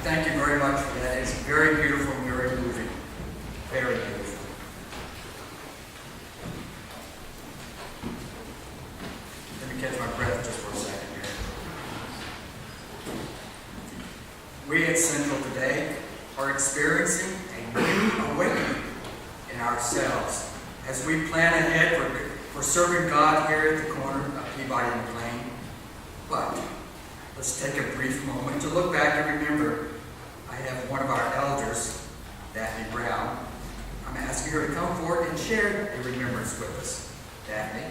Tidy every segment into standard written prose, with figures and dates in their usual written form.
Thank you very much for that. It's very beautiful and very moving. Very beautiful. Let me catch my breath just for a second here. We at Central today are experiencing a new awakening in ourselves as we plan ahead for serving God here at the corner of Peabody and McLean. But let's take a brief moment to look back and remember. I have one of our elders, Daphne Brown. I'm asking her to come forward and share a remembrance with us. Daphne.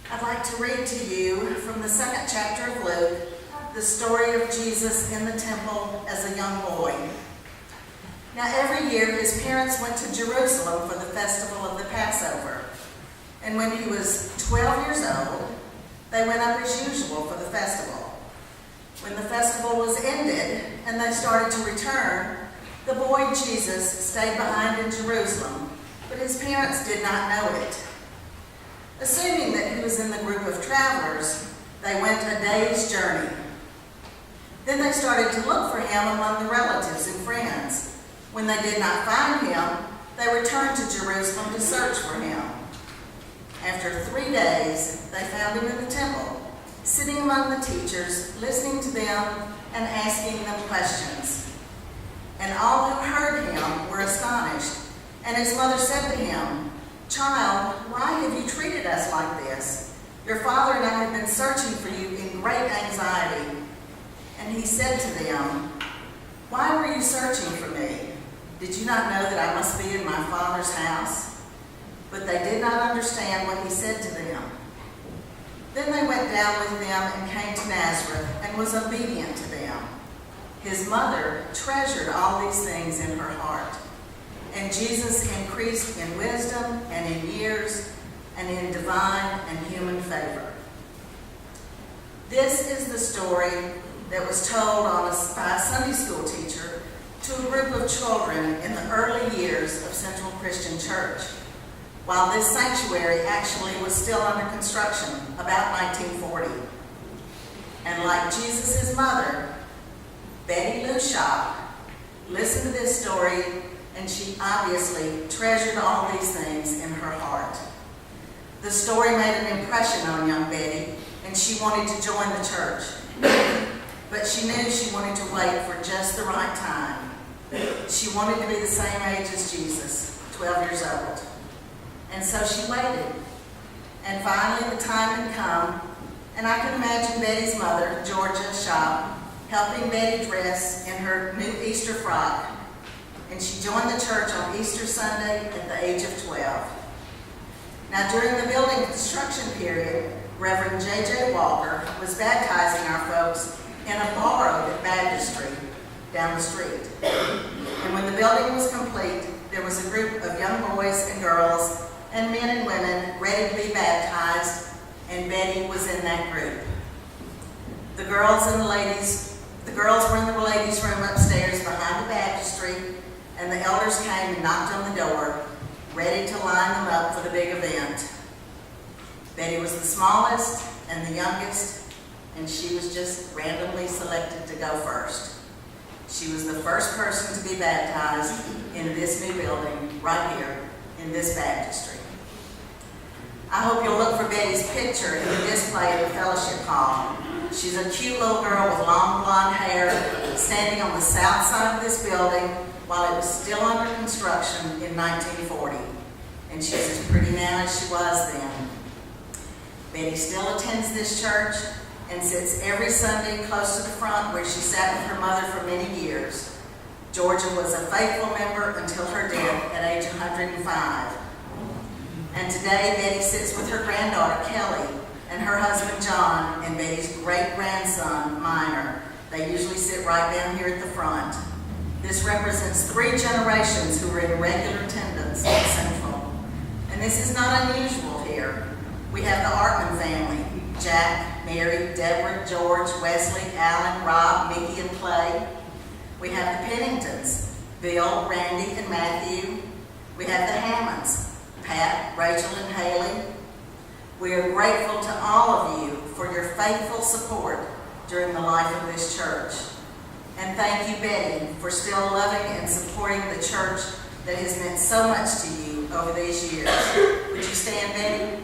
I'd like to read to you from the 2nd chapter of Luke, the story of Jesus in the temple as a young boy. Now every year his parents went to Jerusalem for the festival of the Passover. And when he was 12 years old, they went up as usual for the festival. When the festival was ended and they started to return, the boy Jesus stayed behind in Jerusalem, but his parents did not know it. Assuming that he was in the group of travelers, they went a day's journey. Then they started to look for him among the relatives and friends. When they did not find him, they returned to Jerusalem to search for him. After 3 days, they found him in the temple, sitting among the teachers, listening to them and asking them questions. And all who heard him were astonished. And his mother said to him, "Child, why have you treated us like this? Your father and I have been searching for you in great anxiety." And he said to them, "Why were you searching for me? Did you not know that I must be in my Father's house?" But they did not understand what he said to them. Then they went down with them and came to Nazareth and was obedient to them. His mother treasured all these things in her heart. And Jesus increased in wisdom and in years and in divine and human favor. This is the story that was told by a Sunday school teacher to a group of children in the early years of Central Christian Church, while this sanctuary actually was still under construction, about 1940. And like Jesus' mother, Betty Lou Shop, listened to this story, and she obviously treasured all these things in her heart. The story made an impression on young Betty, and she wanted to join the church. But she knew she wanted to wait for just the right time. She wanted to be the same age as Jesus, 12 years old. And so she waited. And finally the time had come, and I can imagine Betty's mother, Georgia Shop, helping Betty dress in her new Easter frock. And she joined the church on Easter Sunday at the age of 12. Now during the building construction period, Reverend J.J. Walker was baptizing our folks in a borrowed baptistry down the street. And when the building was complete, there was a group of young boys and girls and men and women ready to be baptized, and Betty was in that group. The girls were in the ladies' room upstairs behind the baptistry, and the elders came and knocked on the door, ready to line them up for the big event. Betty was the smallest and the youngest, and she was just randomly selected to go first. She was the first person to be baptized in this new building right here in this baptistry. I hope you'll look for Betty's picture in the display at the fellowship hall. She's a cute little girl with long blonde hair standing on the south side of this building while it was still under construction in 1940. And she's as pretty now as she was then. Betty still attends this church and sits every Sunday close to the front where she sat with her mother for many years. Georgia was a faithful member until her death at age 105. And today Betty sits with her granddaughter Kelly and her husband John and Betty's great-grandson Minor. They usually sit right down here at the front. This represents 3 generations who are in regular attendance at Central. And this is not unusual here. We have the Artman family, Jack, Mary, Deborah, George, Wesley, Alan, Rob, Mickey, and Clay. We have the Penningtons, Bill, Randy, and Matthew. We have the Hammonds, Pat, Rachel, and Haley. We are grateful to all of you for your faithful support during the life of this church. And thank you, Betty, for still loving and supporting the church that has meant so much to you over these years. Would you stand, Betty?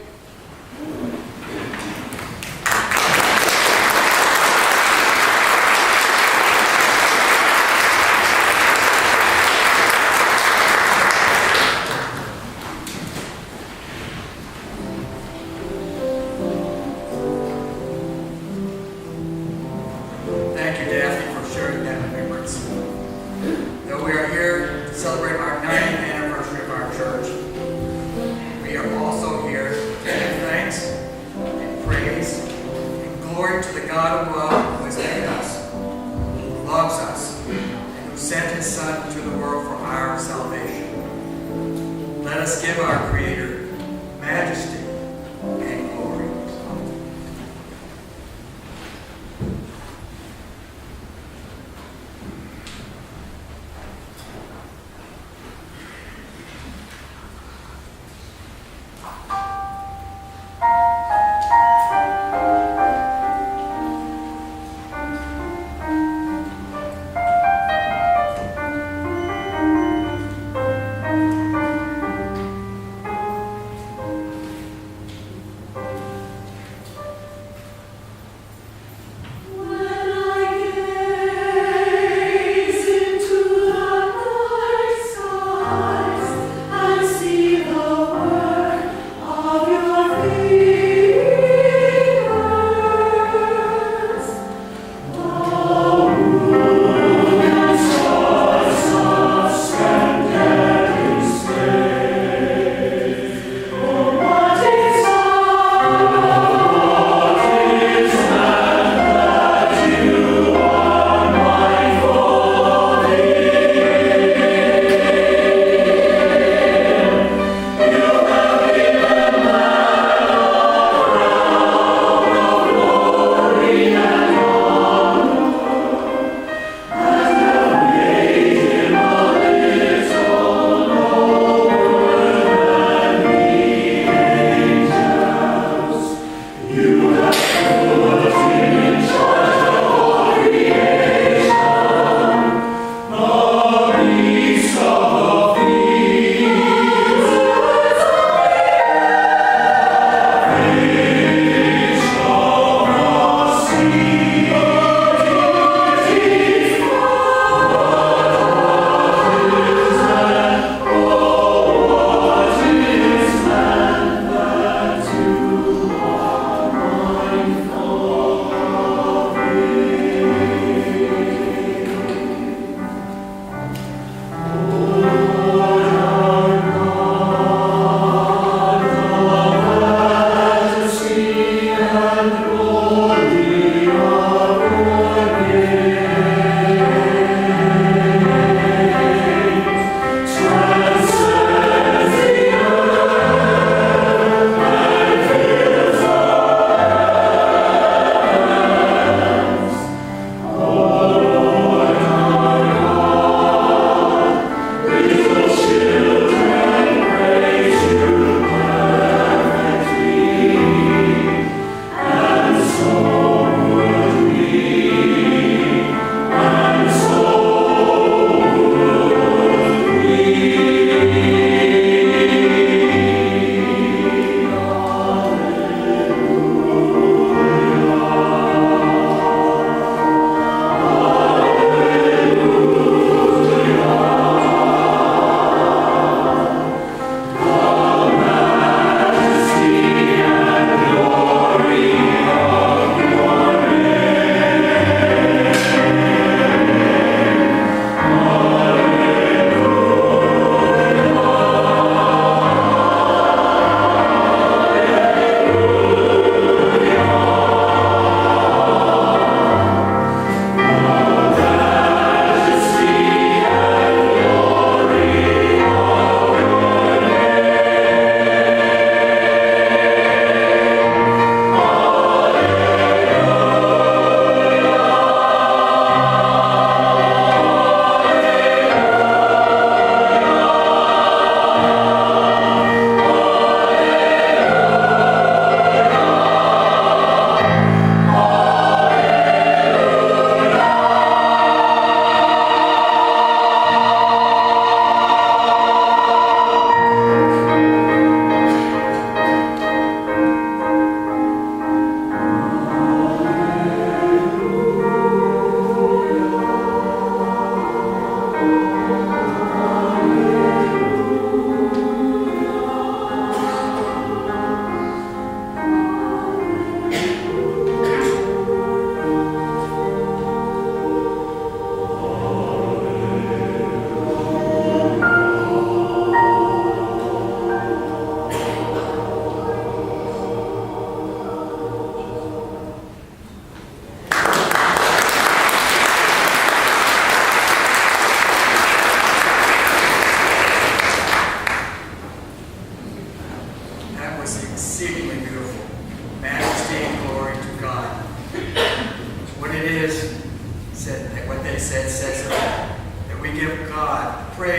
Thank you, Daphne, for sharing that remembrance. Though we are here to celebrate our 90th anniversary of our church, we are also here to give thanks and praise and glory to the God of love who has made us, who loves us, and who sent his Son into the world for our salvation. Let us give our Creator majesty and glory.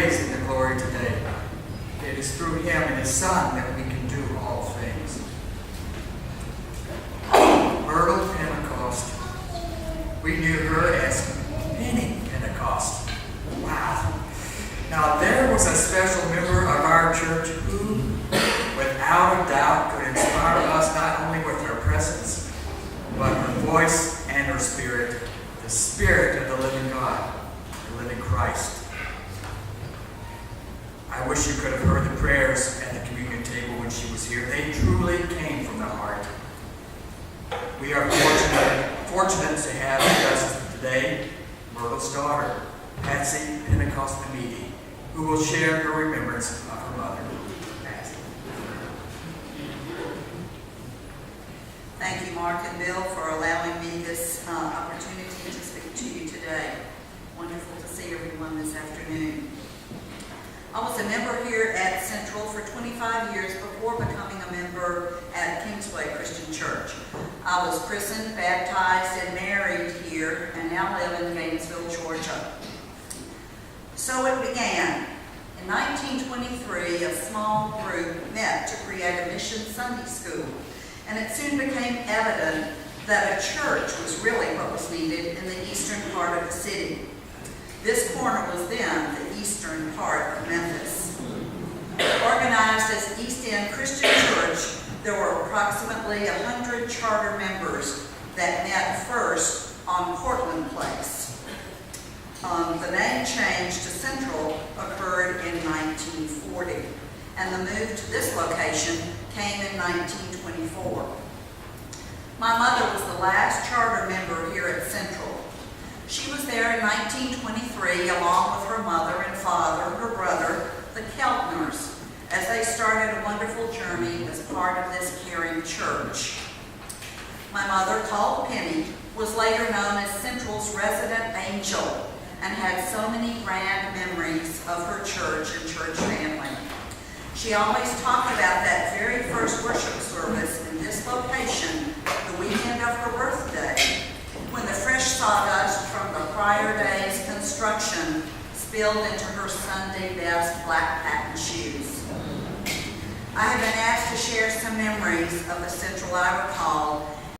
praise and the glory today. It is through him and his Son that we can do all things. Myrtle Pentecost. We knew her as Penny Pentecost. Wow. Now there was a special member of our church who, without a doubt, could inspire us not only with her presence, but her voice and her spirit, the Spirit of the living God, the living Christ. I wish you could have heard the prayers at the communion table when she was here. They truly came from the heart. We are fortunate to have with us today Myrtle's daughter, Patsy Pentecost Hamidi, who will share her remembrance of her mother. Patsy. Thank you, Mark and Bill, for allowing me this opportunity to speak to you today. Wonderful to see everyone this afternoon. I was a member here at Central for 25 years before becoming a member at Kingsway Christian Church. I was christened, baptized, and married here, and now live in Gainesville, Georgia. So it began. In 1923, a small group met to create a mission Sunday school, and it soon became evident that a church was really what was needed in the eastern part of the city. This corner was then the eastern part of Memphis. Organized as East End Christian Church, there were approximately 100 charter members that met first on Portland Place. The name change to Central occurred in 1940, and the move to this location came in 1924. My mother was the last charter member here at Central. She was there in 1923 along with her mother and father, her brother, the Keltners, as they started a wonderful journey as part of this caring church. My mother, called Penny, was later known as Central's resident angel and had so many grand memories of her church and church family. She always talked about that very first worship service in this location the weekend of her birthday, when the fresh sawdust from the prior day's construction spilled into her Sunday best black patent shoes. I have been asked to share some memories of the Central I recall